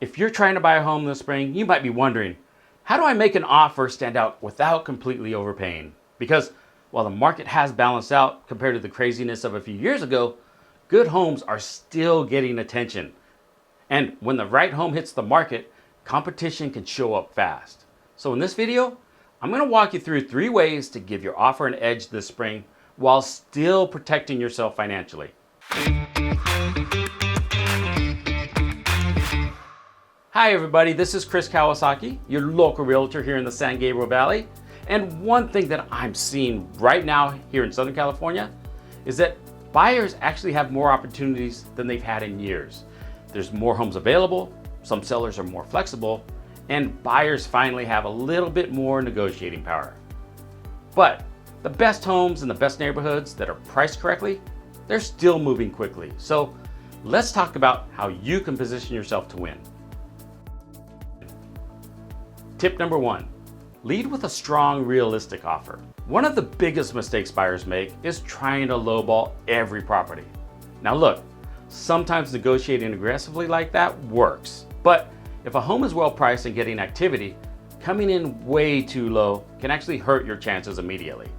If you're trying to buy a home this spring, you might be wondering, how do I make an offer stand out without completely overpaying? Because while the market has balanced out compared to the craziness of a few years ago, good homes are still getting attention. And when the right home hits the market, competition can show up fast. So in this video, I'm going to walk you through 3 ways to give your offer an edge this spring while still protecting yourself financially. Hi everybody, this is Chris Kawasaki, your local realtor here in the San Gabriel Valley. And one thing that I'm seeing right now here in Southern California is that buyers actually have more opportunities than they've had in years. There's more homes available, some sellers are more flexible, and buyers finally have a little bit more negotiating power. But the best homes in the best neighborhoods that are priced correctly, they're still moving quickly. So let's talk about how you can position yourself to win. Tip number 1, lead with a strong, realistic offer. One of the biggest mistakes buyers make is trying to lowball every property. Now look, sometimes negotiating aggressively like that works, but if a home is well priced and getting activity, coming in way too low can actually hurt your chances immediately.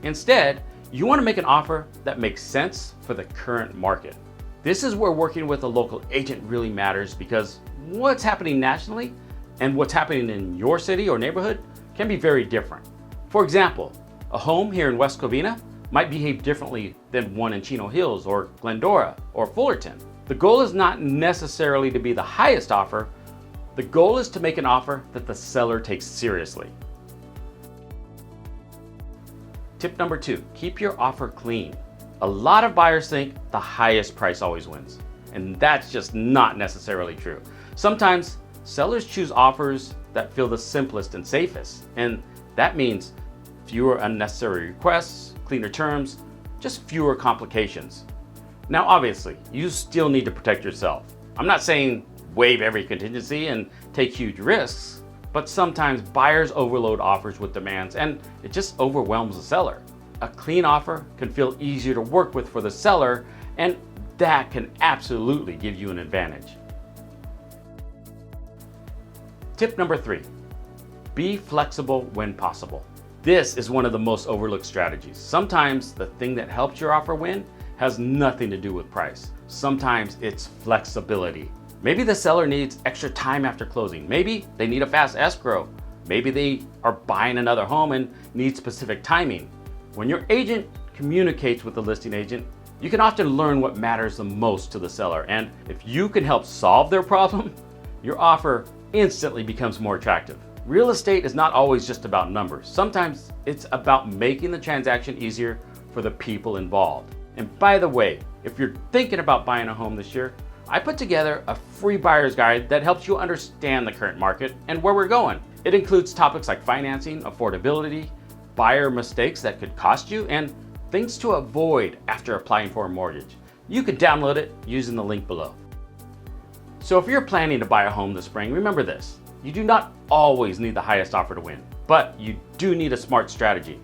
Instead, you want to make an offer that makes sense for the current market. This is where working with a local agent really matters, because what's happening nationally and what's happening in your city or neighborhood can be very different. For example, a home here in West Covina might behave differently than one in Chino Hills or Glendora or Fullerton. The goal is not necessarily to be the highest offer. The goal is to make an offer that the seller takes seriously. Tip number 2, keep your offer clean. A lot of buyers think the highest price always wins, and that's just not necessarily true. Sometimes sellers choose offers that feel the simplest and safest, and that means fewer unnecessary requests, cleaner terms, just fewer complications. Now obviously, you still need to protect yourself. I'm not saying waive every contingency and take huge risks, but sometimes buyers overload offers with demands and it just overwhelms the seller. A clean offer can feel easier to work with for the seller, and that can absolutely give you an advantage. Tip number 3, be flexible when possible. This is one of the most overlooked strategies. Sometimes the thing that helps your offer win has nothing to do with price. Sometimes it's flexibility. Maybe the seller needs extra time after closing. Maybe they need a fast escrow. Maybe they are buying another home and need specific timing. When your agent communicates with the listing agent, you can often learn what matters the most to the seller. And if you can help solve their problem, your offer instantly becomes more attractive. Real estate is not always just about numbers. Sometimes it's about making the transaction easier for the people involved. And by the way, if you're thinking about buying a home this year, I put together a free buyer's guide that helps you understand the current market and where we're going. It includes topics like financing, affordability, buyer mistakes that could cost you, and things to avoid after applying for a mortgage. You can download it using the link below. So if you're planning to buy a home this spring, remember this: you do not always need the highest offer to win, but you do need a smart strategy.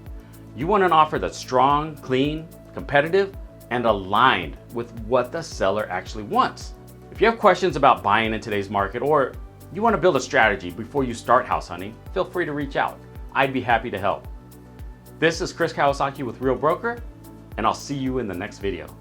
You want an offer that's strong, clean, competitive, and aligned with what the seller actually wants. If you have questions about buying in today's market, or you want to build a strategy before you start house hunting, feel free to reach out. I'd be happy to help. This is Chris Kawasaki with Real Broker, and I'll see you in the next video.